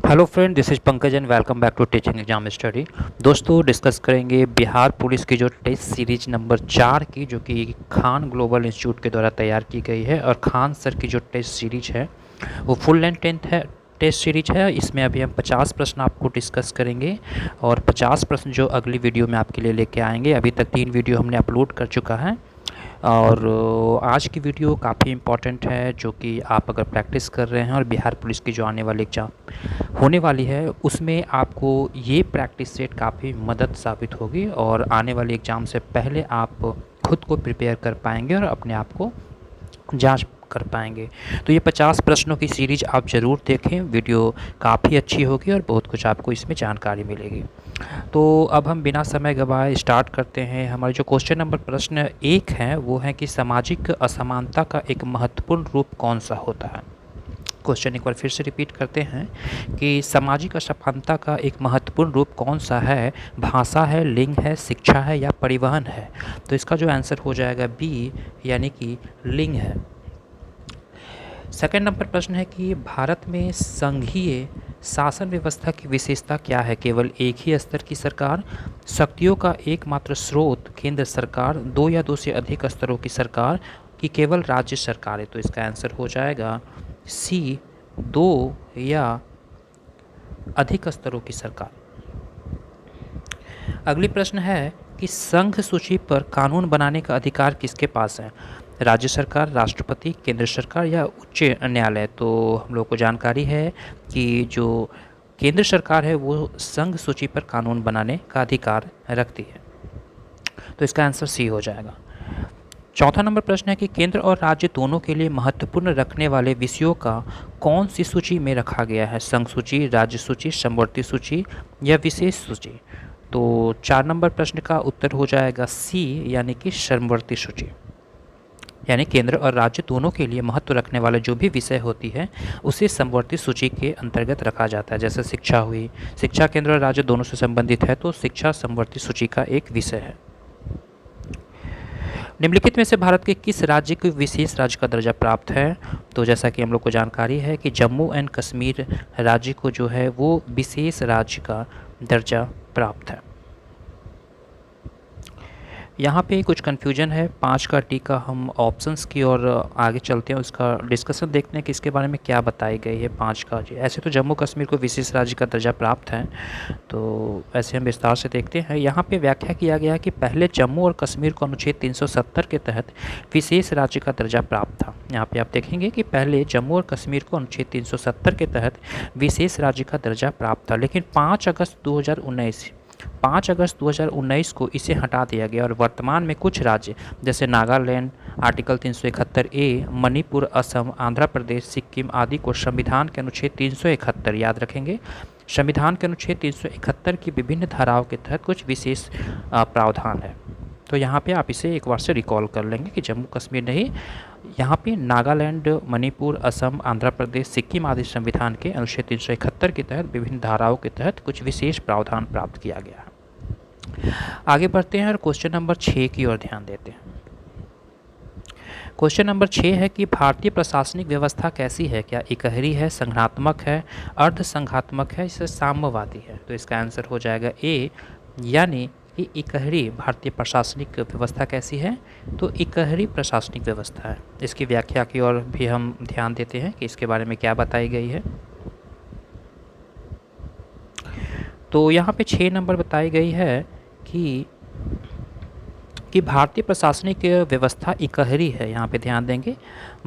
Hello friend, this is Pankaj and welcome back to teaching exam study. दोस्तों, discuss करेंगे Bihar police की जो test series number 4 की, जो कि खान ग्लोबल इंस्टीट्यूट के द्वारा तैयार की गई है। और खान सर की जो टेस्ट सीरीज है वो फुल लेंथ टेंथ है टेस्ट सीरीज है। इसमें अभी हम 50 प्रश्न आपको डिस्कस करेंगे और 50 प्रश्न जो अगली वीडियो में आपके लिए लेके आएंगे। अभी तक 3 वीडियो हमने अपलोड कर चुका है और आज की वीडियो काफ़ी इम्पॉर्टेंट है, जो कि आप अगर प्रैक्टिस कर रहे हैं और बिहार पुलिस की जो आने वाली एग्ज़ाम होने वाली है उसमें आपको ये प्रैक्टिस सेट काफ़ी मदद साबित होगी और आने वाली एग्ज़ाम से पहले आप खुद को प्रिपेयर कर पाएंगे और अपने आप को जांच कर पाएंगे। तो ये 50 प्रश्नों की सीरीज आप ज़रूर देखें, वीडियो काफ़ी अच्छी होगी और बहुत कुछ आपको इसमें जानकारी मिलेगी। तो अब हम बिना समय गवाए स्टार्ट करते हैं। हमारे जो क्वेश्चन नंबर प्रश्न 1 है वो है कि सामाजिक असमानता का एक महत्वपूर्ण रूप कौन सा होता है। क्वेश्चन एक बार फिर से रिपीट करते हैं कि सामाजिक असमानता का एक महत्वपूर्ण रूप कौन सा है। भाषा है, लिंग है, शिक्षा है या परिवहन है। तो इसका जो आंसर हो जाएगा बी, यानी कि लिंग है। सेकंड नंबर प्रश्न है कि भारत में संघीय शासन व्यवस्था की विशेषता क्या है। केवल एक ही स्तर की सरकार, शक्तियों का एकमात्र स्रोत केंद्र सरकार, दो या दो से अधिक स्तरों की सरकार, कि केवल राज्य सरकार है। तो इसका आंसर हो जाएगा सी, दो या अधिक स्तरों की सरकार। अगली प्रश्न है कि संघ सूची पर कानून बनाने का अधिकार किसके पास है। राज्य सरकार, राष्ट्रपति, केंद्र सरकार या उच्च न्यायालय। तो हम लोग को जानकारी है कि जो केंद्र सरकार है वो संघ सूची पर कानून बनाने का अधिकार रखती है। तो इसका आंसर सी हो जाएगा। चौथा नंबर प्रश्न है कि केंद्र और राज्य दोनों के लिए महत्वपूर्ण रखने वाले विषयों का कौन सी सूची में रखा गया है। संघ सूची, राज्य सूची, समवर्ती सूची या विशेष सूची। तो 4 नंबर प्रश्न का उत्तर हो जाएगा सी, यानी कि समवर्ती सूची। यानी केंद्र और राज्य दोनों के लिए महत्व रखने वाले जो भी विषय होती है उसे समवर्ती सूची के अंतर्गत रखा जाता है। जैसे शिक्षा हुई, शिक्षा केंद्र और राज्य दोनों से संबंधित है तो शिक्षा समवर्ती सूची का एक विषय है। निम्नलिखित में से भारत के किस राज्य को विशेष राज्य का दर्जा प्राप्त है। तो जैसा कि हम लोग को जानकारी है कि जम्मू एंड कश्मीर राज्य को जो है वो विशेष राज्य का दर्जा प्राप्त है। यहाँ पे कुछ कन्फ्यूजन है। 5 का टी का हम ऑप्शंस की ओर आगे चलते हैं, उसका डिस्कशन देखते हैं कि इसके बारे में क्या बताई गई है। 5 का जी, ऐसे तो जम्मू कश्मीर को विशेष राज्य का दर्जा प्राप्त है, तो ऐसे हम विस्तार से देखते हैं। यहाँ पे व्याख्या किया गया कि पहले जम्मू और कश्मीर को अनुच्छेद 370 के तहत विशेष राज्य का दर्जा प्राप्त था। यहाँ पे आप देखेंगे कि पहले जम्मू और कश्मीर को अनुच्छेद 370 के तहत विशेष राज्य का दर्जा प्राप्त था, लेकिन 5 अगस्त 2019 को इसे हटा दिया गया और वर्तमान में कुछ राज्य जैसे नागालैंड आर्टिकल 371 ए, मणिपुर, असम, आंध्र प्रदेश, सिक्किम आदि को संविधान के अनुच्छेद 371, याद रखेंगे, संविधान के अनुच्छेद 371 की विभिन्न धाराओं के तहत कुछ विशेष प्रावधान है। तो यहाँ पे आप इसे एक बार से रिकॉल कर लेंगे कि जम्मू कश्मीर नहीं, यहाँ पे नागालैंड, मणिपुर, असम, आंध्र प्रदेश, सिक्किम आदि संविधान के अनुच्छेद 371 के तहत विभिन्न धाराओं के तहत कुछ विशेष प्रावधान प्राप्त किया गया है। आगे बढ़ते हैं और क्वेश्चन नंबर 6 की ओर ध्यान देते हैं। क्वेश्चन नंबर 6 है कि भारतीय प्रशासनिक व्यवस्था कैसी है। क्या इकहरी है, संघात्मक है, अर्ध संघात्मक है, इसे साम्यवादी है। तो इसका आंसर हो जाएगा ए, यानी कि इकहरी भारतीय प्रशासनिक व्यवस्था कैसी है। तो इकहरी प्रशासनिक व्यवस्था है। इसकी व्याख्या की ओर भी हम ध्यान देते हैं कि इसके बारे में क्या बताई गई है। तो यहाँ पे 6 नंबर बताई गई है कि भारतीय प्रशासनिक व्यवस्था इकहरी है। यहाँ पे ध्यान देंगे,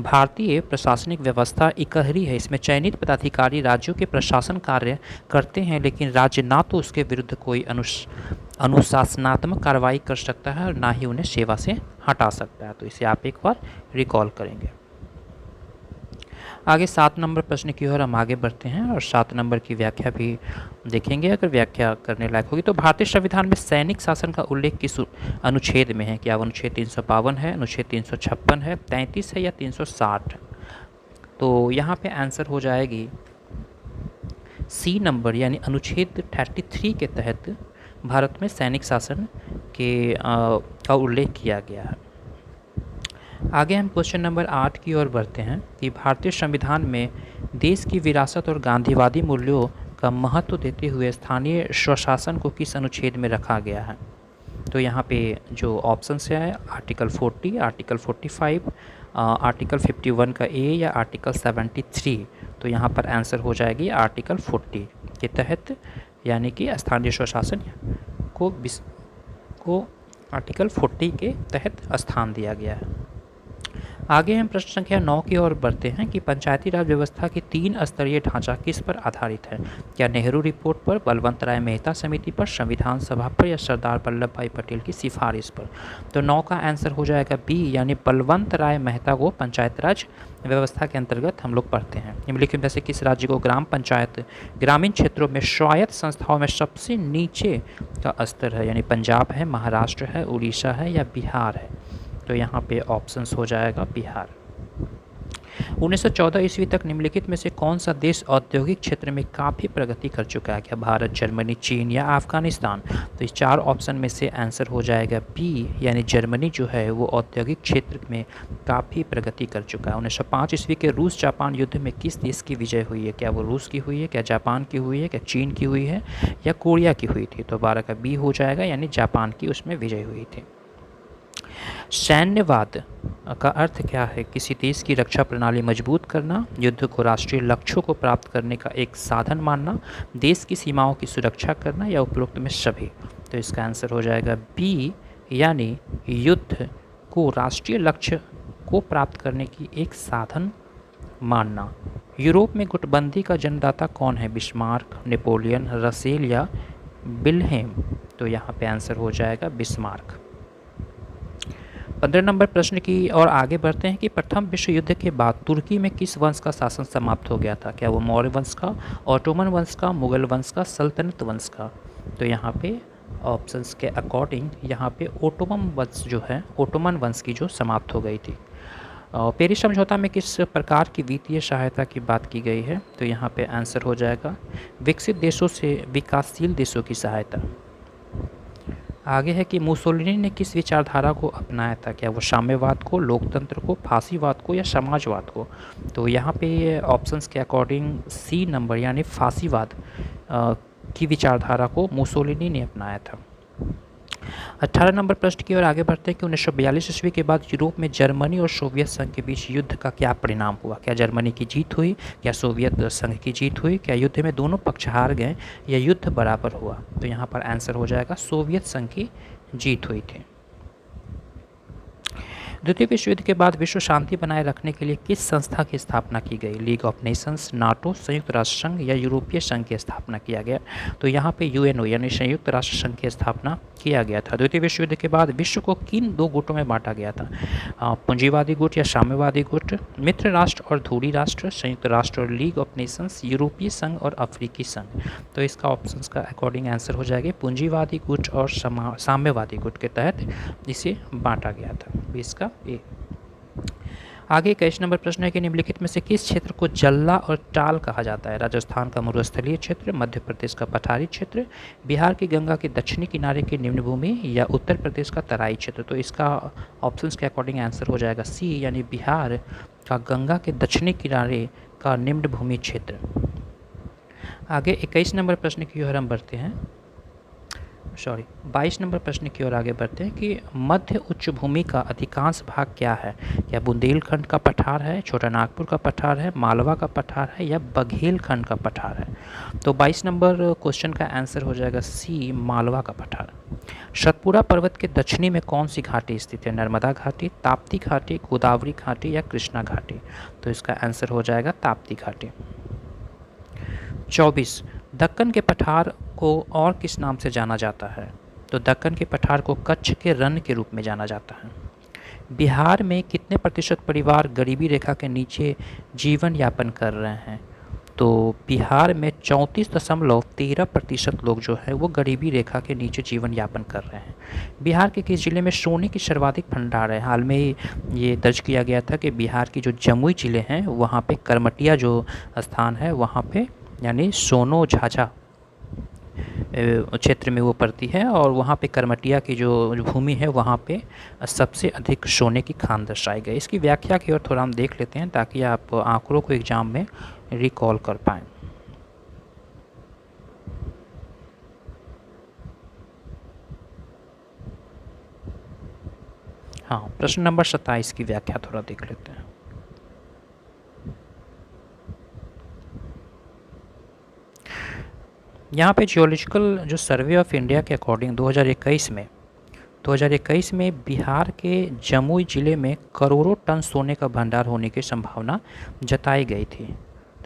भारतीय प्रशासनिक व्यवस्था इकहरी है। इसमें चयनित पदाधिकारी राज्यों के प्रशासन कार्य करते हैं, लेकिन राज्य ना तो उसके विरुद्ध कोई अनुशासनात्मक कार्रवाई कर सकता है और ना ही उन्हें सेवा से हटा सकता है। तो इसे आप एक बार रिकॉल करेंगे। आगे 7 नंबर प्रश्न की ओर हम आगे बढ़ते हैं और 7 नंबर की व्याख्या भी देखेंगे। अगर व्याख्या करने लायक होगी तो भारतीय संविधान में सैनिक शासन का उल्लेख किस अनुच्छेद में है। क्या अनुच्छेद 352 है, अनुच्छेद 356 है, 33 है या 360। तो यहाँ पे आंसर हो जाएगी सी नंबर, यानी अनुच्छेद 33 के तहत भारत में सैनिक शासन का उल्लेख किया गया है। आगे हम क्वेश्चन नंबर 8 की ओर बढ़ते हैं कि भारतीय संविधान में देश की विरासत और गांधीवादी मूल्यों का महत्व देते हुए स्थानीय स्वशासन को किस अनुच्छेद में रखा गया है? तो यहाँ पे जो ऑप्शंस है आर्टिकल 40, आर्टिकल 45, आर्टिकल 51 का ए या आर्टिकल 73। तो यहाँ पर आंसर हो जाएगी आर्टिकल 40 के तहत, यानी कि स्थानीय स्वशासन को आर्टिकल 40 के तहत स्थान दिया गया है। आगे हम प्रश्न संख्या 9 की ओर बढ़ते हैं कि पंचायती राज व्यवस्था की 3 स्तरीय ढांचा किस पर आधारित है? क्या नेहरू रिपोर्ट पर, बलवंत राय मेहता समिति पर, संविधान सभा पर या सरदार वल्लभ भाई पटेल की सिफारिश पर? तो 9 का आंसर हो जाएगा बी, यानी बलवंत राय मेहता को पंचायत राज व्यवस्था के अंतर्गत हम लोग पढ़ते हैं। निम्नलिखित में से किस राज्य को ग्राम पंचायत ग्रामीण क्षेत्रों में स्वायत्त संस्थाओं में सबसे नीचे का स्तर है? यानी पंजाब है, महाराष्ट्र है, उड़ीसा है या बिहार है? तो यहाँ पे ऑप्शंस हो जाएगा बिहार। 1914 ईस्वी तक निम्नलिखित में से कौन सा देश औद्योगिक क्षेत्र में काफ़ी प्रगति कर चुका है? क्या भारत, जर्मनी, चीन या अफगानिस्तान? तो इस 4 ऑप्शन में से आंसर हो जाएगा बी, यानी जर्मनी जो है वो औद्योगिक क्षेत्र में काफ़ी प्रगति कर चुका है। 1905 ईस्वी के रूस जापान युद्ध में किस देश की विजय हुई है? क्या वो रूस की हुई है, क्या जापान की हुई है, क्या चीन की हुई है या कोरिया की हुई थी? तो 12 का बी हो जाएगा, यानी जापान की उसमें विजय हुई थी। सैन्यवाद का अर्थ क्या है? किसी देश की रक्षा प्रणाली मजबूत करना, युद्ध को राष्ट्रीय लक्ष्यों को प्राप्त करने का एक साधन मानना, देश की सीमाओं की सुरक्षा करना या उपरोक्त में सभी? तो इसका आंसर हो जाएगा बी, यानी युद्ध को राष्ट्रीय लक्ष्य को प्राप्त करने की एक साधन मानना। यूरोप में गुटबंदी का जन्मदाता कौन है? बिस्मार्क, नेपोलियन, रसेल या विल्हेम? तो यहाँ पे आंसर हो जाएगा बिस्मार्क। 15 नंबर प्रश्न की और आगे बढ़ते हैं कि प्रथम विश्व युद्ध के बाद तुर्की में किस वंश का शासन समाप्त हो गया था? क्या वो मौर्य वंश का, ऑटोमन वंश का, मुगल वंश का, सल्तनत वंश का? तो यहाँ पे ऑप्शंस के अकॉर्डिंग यहाँ पे ओटोमन वंश जो है, ओटोमन वंश की जो समाप्त हो गई थी। पेरिस समझौता में किस प्रकार की वित्तीय सहायता की बात की गई है? तो यहाँ पे आंसर हो जाएगा विकसित देशों से विकासशील देशों की सहायता। आगे है कि मुसोलिनी ने किस विचारधारा को अपनाया था? क्या वो साम्यवाद को, लोकतंत्र को, फासीवाद को या समाजवाद को? तो यहाँ पे ऑप्शंस के अकॉर्डिंग सी नंबर, यानी फासीवाद की विचारधारा को मुसोलिनी ने अपनाया था। 18 नंबर प्रश्न की ओर आगे बढ़ते हैं कि 1942 ईस्वी के बाद यूरोप में जर्मनी और सोवियत संघ के बीच युद्ध का क्या परिणाम हुआ? क्या जर्मनी की जीत हुई, क्या सोवियत संघ की जीत हुई, क्या युद्ध में दोनों पक्ष हार गए या युद्ध बराबर हुआ? तो यहाँ पर आंसर हो जाएगा सोवियत संघ की जीत हुई थी। द्वितीय विश्व युद्ध के बाद विश्व शांति बनाए रखने के लिए किस संस्था की स्थापना की गई? लीग ऑफ नेशंस, नाटो, संयुक्त राष्ट्र संघ या यूरोपीय संघ की स्थापना किया गया? तो यहाँ पे यूएनओ, यानी संयुक्त राष्ट्र संघ की स्थापना किया गया था। द्वितीय विश्व युद्ध के बाद विश्व को किन 2 गुटों में बांटा गया था? पूंजीवादी गुट या साम्यवादी गुट, मित्र राष्ट्र और धूरी राष्ट्र, संयुक्त राष्ट्र और लीग ऑफ नेशंस, यूरोपीय संघ और अफ्रीकी संघ? तो इसका ऑप्शंस का अकॉर्डिंग आंसर हो जाएगा पूंजीवादी गुट और साम्यवादी गुट के तहत इसे बांटा गया था। इसका ए। आगे 21 नंबर प्रश्न है कि निम्नलिखित में से किस क्षेत्र को जल्ला और टाल कहा जाता है? राजस्थान का मरुस्थलीय क्षेत्र, मध्य प्रदेश का पठारी क्षेत्र, बिहार की गंगा के दक्षिणी किनारे की निम्न भूमि या उत्तर प्रदेश का तराई क्षेत्र? तो इसका ऑप्शंस के अकॉर्डिंग आंसर हो जाएगा सी, यानी बिहार का गंगा के दक्षिणी किनारे का निम्न भूमि क्षेत्र। आगे 21 नंबर प्रश्न की ओर हम बढ़ते हैं, 22 नंबर प्रश्न की ओर आगे बढ़ते हैं कि मध्य उच्च भूमि का अधिकांश भाग क्या है? क्या बुंदेलखंड का पठार है, छोटा नागपुर का पठार है, मालवा का पठार है या बघेलखंड का पठार है? तो 22 नंबर क्वेश्चन का आंसर हो जाएगा सी, मालवा का पठार। सतपुड़ा पर्वत के दक्षिणी में कौन सी घाटी स्थित है? नर्मदा घाटी, ताप्ती घाटी, गोदावरी घाटी या कृष्णा घाटी? तो इसका आंसर हो जाएगा ताप्ती घाटी। 24 दक्कन के पठार को और किस नाम से जाना जाता है? तो दक्कन के पठार को कच्छ के रण के रूप में जाना जाता है। बिहार में कितने प्रतिशत परिवार गरीबी रेखा के नीचे जीवन यापन कर रहे हैं? तो बिहार में 34.13% लोग जो है वो गरीबी रेखा के नीचे जीवन यापन कर रहे हैं। बिहार के किस जिले में सोने की सर्वाधिक भंडार है? हाल में ये दर्ज किया गया था कि बिहार की जो जमुई जिले हैं वहाँ पे करमटिया जो स्थान है वहाँ पे, यानी सोनो झाझा क्षेत्र में वो पड़ती है और वहाँ पे करमटिया की जो भूमि है वहाँ पे सबसे अधिक सोने की खान दर्शाई गई। इसकी व्याख्या की ओर थोड़ा हम देख लेते हैं ताकि आप आंकड़ों को एग्जाम में रिकॉल कर पाएँ। हाँ, प्रश्न नंबर 27 की व्याख्या थोड़ा देख लेते हैं। यहाँ पे जियोलॉजिकल जो सर्वे ऑफ इंडिया के अकॉर्डिंग 2021 में बिहार के जमुई जिले में करोड़ों टन सोने का भंडार होने की संभावना जताई गई थी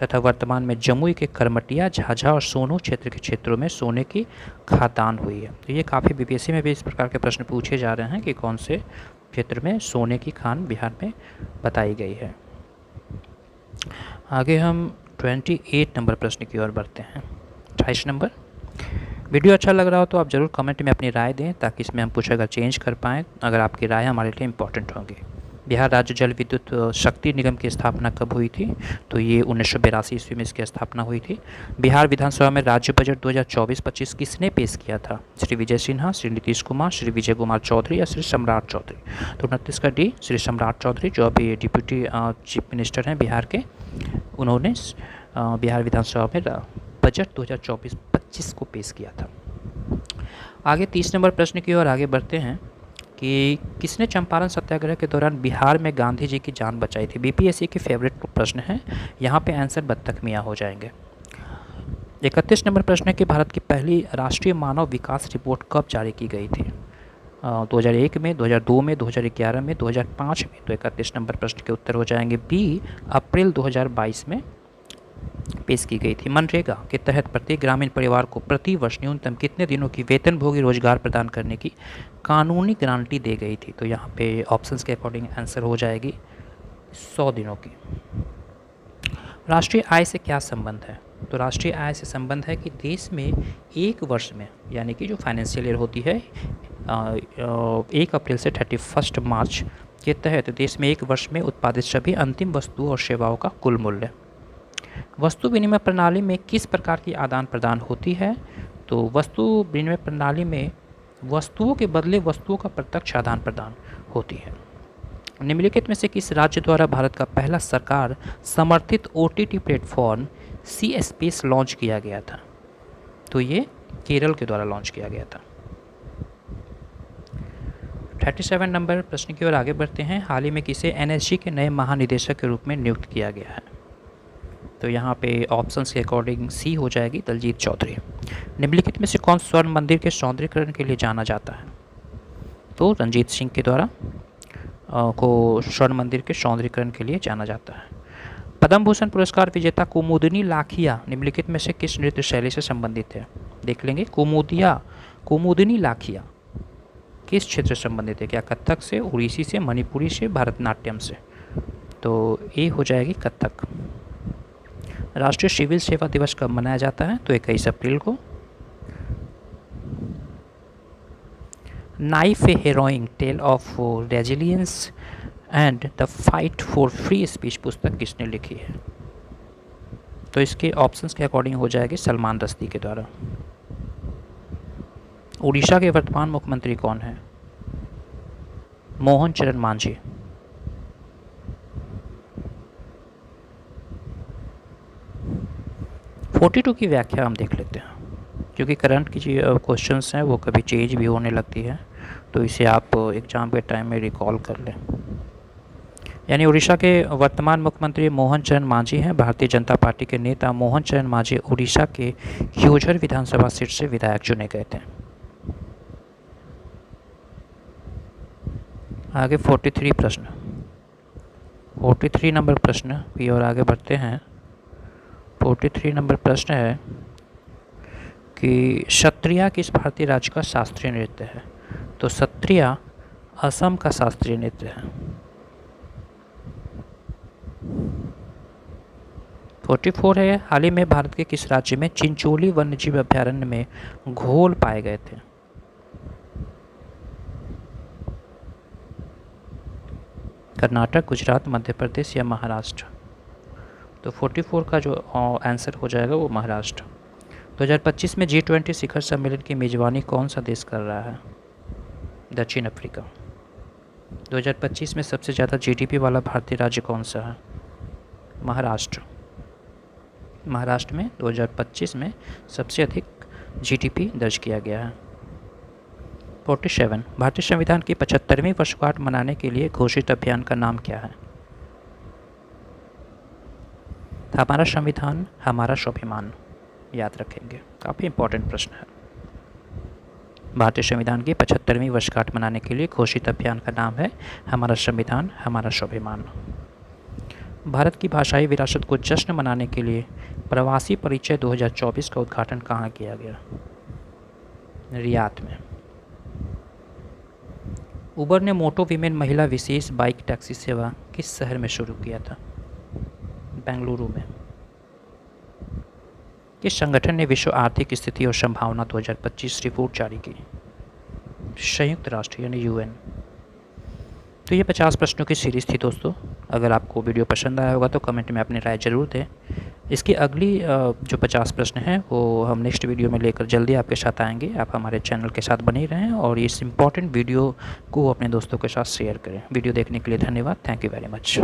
तथा वर्तमान में जमुई के करमटिया, झाझा और सोनू क्षेत्र के क्षेत्रों में सोने की खादान हुई है। तो ये काफ़ी बीपीएससी में भी इस प्रकार के प्रश्न पूछे जा रहे हैं कि कौन से क्षेत्र में सोने की खान बिहार में बताई गई है। आगे हम 28 नंबर प्रश्न की ओर बढ़ते हैं। 28 नंबर, वीडियो अच्छा लग रहा हो तो आप ज़रूर कमेंट में अपनी राय दें ताकि इसमें हम कुछ अगर चेंज कर पाएँ, अगर आपकी राय हमारे लिए इम्पोर्टेंट होंगी। बिहार राज्य जल विद्युत शक्ति निगम की स्थापना कब हुई थी? तो ये 1982 ईस्वी में इसकी स्थापना हुई थी। बिहार विधानसभा में राज्य बजट 2024-25 किसने पेश किया था? श्री विजय सिन्हा, श्री नीतीश कुमार, श्री विजय कुमार चौधरी या श्री सम्राट चौधरी? तो 29 का डी, श्री सम्राट चौधरी, जो अभी डिप्यूटी चीफ मिनिस्टर हैं बिहार के, उन्होंने बिहार विधानसभा में बजट 2024-25 को पेश किया था। आगे 30 नंबर प्रश्न की ओर आगे बढ़ते हैं कि किसने चंपारण सत्याग्रह के दौरान बिहार में गांधी जी की जान बचाई थी? बीपीएससी के फेवरेट प्रश्न है, यहाँ पे आंसर बत्तख मियाँ हो जाएंगे। 31 नंबर प्रश्न है कि भारत की पहली राष्ट्रीय मानव विकास रिपोर्ट कब जारी की गई थी? 2001 में, 2002 में, 2011 में, 2005 में? तो 31 नंबर प्रश्न के उत्तर हो जाएंगे बी, अप्रैल 2022 में पेश की गई थी। मनरेगा के तहत प्रत्येक ग्रामीण परिवार को प्रति वर्ष न्यूनतम कितने दिनों की वेतनभोगी रोजगार प्रदान करने की कानूनी गारंटी दी गई थी? तो यहाँ पे ऑप्शंस के अकॉर्डिंग आंसर हो जाएगी 100 दिनों की। राष्ट्रीय आय से क्या संबंध है? तो राष्ट्रीय आय से संबंध है कि देश में एक वर्ष में, यानी कि जो फाइनेंशियल ईयर होती है 1 अप्रैल से 31 मार्च के तहत देश में एक वर्ष में उत्पादित सभी अंतिम वस्तुओं और सेवाओं का कुल मूल्य। वस्तु विनिमय प्रणाली में किस प्रकार की आदान प्रदान होती है? तो वस्तु विनिमय प्रणाली में वस्तुओं के बदले वस्तुओं का प्रत्यक्ष आदान प्रदान होती है। निम्नलिखित में से किस राज्य द्वारा भारत का पहला सरकार समर्थित OTT प्लेटफॉर्म सी स्पेस लॉन्च किया गया था? तो ये केरल के द्वारा लॉन्च किया गया था। 37 नंबर प्रश्न की ओर आगे बढ़ते हैं। हाल ही में किसे NSG के नए महानिदेशक के रूप में नियुक्त किया गया है? तो यहाँ पे ऑप्शंस के अकॉर्डिंग सी हो जाएगी दलजीत चौधरी। निम्नलिखित में से कौन स्वर्ण मंदिर के सौंदर्यीकरण के लिए जाना जाता है? तो रंजीत सिंह के द्वारा को स्वर्ण मंदिर के सौंदर्यीकरण के लिए जाना जाता है। पद्म भूषण पुरस्कार विजेता कुमुदिनी लाखिया निम्नलिखित में से किस नृत्य शैली से संबंधित है? देख लेंगे। कुमुदिनी लाखिया किस क्षेत्र से संबंधित है? क्या कथक से, उड़ीसी से, मणिपुरी से, भरतनाट्यम से? तो ए हो जाएगी कथक। राष्ट्रीय सिविल सेवा दिवस कब मनाया जाता है? तो 21 अप्रैल को। Knife a harrowing tale of resilience and the fight for free speech पुस्तक किसने लिखी है? तो इसके ऑप्शंस के अकॉर्डिंग हो जाएगी सलमान रश्दी के द्वारा। उड़ीसा के वर्तमान मुख्यमंत्री कौन है? मोहन चरण मांझी। फोर्टी 42 की व्याख्या हम देख लेते हैं, क्योंकि करंट की जो क्वेश्चंस हैं वो कभी चेंज भी होने लगती है, तो इसे आप एग्ज़ाम के टाइम में रिकॉल कर लें। यानी उड़ीसा के वर्तमान मुख्यमंत्री मोहन चरण मांझी हैं। भारतीय जनता पार्टी के नेता मोहन चरण मांझी उड़ीसा के क्योझर विधानसभा सीट से विधायक चुने गए थे। आगे 43 प्रश्न, 43 नंबर प्रश्न की ओर आगे बढ़ते हैं। 43 नंबर प्रश्न है कि सत्रिया किस भारतीय राज्य का शास्त्रीय नृत्य है? तो सत्रिया असम का शास्त्रीय नृत्य है। 44 है, हाल ही में भारत के किस राज्य में चिंचोली वन्यजीव अभयारण्य में घोल पाए गए थे? कर्नाटक, गुजरात, मध्य प्रदेश या महाराष्ट्र? तो 44 का जो आंसर हो जाएगा वो महाराष्ट्र। 2025 में G20 शिखर सम्मेलन की मेज़बानी कौन सा देश कर रहा है? दक्षिण अफ्रीका। 2025 में सबसे ज़्यादा GDP वाला भारतीय राज्य कौन सा है? महाराष्ट्र। महाराष्ट्र में 2025 में सबसे अधिक GDP दर्ज किया गया है। 47। भारतीय संविधान की 75वीं वर्षगांठ मनाने के लिए घोषित अभियान का नाम क्या है? हमारा संविधान हमारा स्वाभिमान। याद रखेंगे, काफ़ी इंपॉर्टेंट प्रश्न है। भारतीय संविधान की 75वीं वर्षगांठ मनाने के लिए घोषित अभियान का नाम है हमारा संविधान हमारा स्वाभिमान। भारत की भाषाई विरासत को जश्न मनाने के लिए प्रवासी परिचय 2024 का उद्घाटन कहाँ किया गया? रियाद में। उबर ने मोटो वीमेन महिला विशेष बाइक टैक्सी सेवा किस शहर में शुरू किया था? बेंगलुरु में। किस संगठन ने विश्व आर्थिक स्थिति और संभावना 2025 रिपोर्ट जारी की? संयुक्त राष्ट्र यानी UN। तो ये 50 प्रश्नों की सीरीज़ थी दोस्तों। अगर आपको वीडियो पसंद आया होगा तो कमेंट में अपनी राय ज़रूर दें। इसकी अगली जो 50 प्रश्न हैं वो हम नेक्स्ट वीडियो में लेकर जल्दी आपके साथ आएंगे। आप हमारे चैनल के साथ बने रहें और इस इम्पॉर्टेंट वीडियो को अपने दोस्तों के साथ शेयर करें। वीडियो देखने के लिए धन्यवाद। Thank you very much.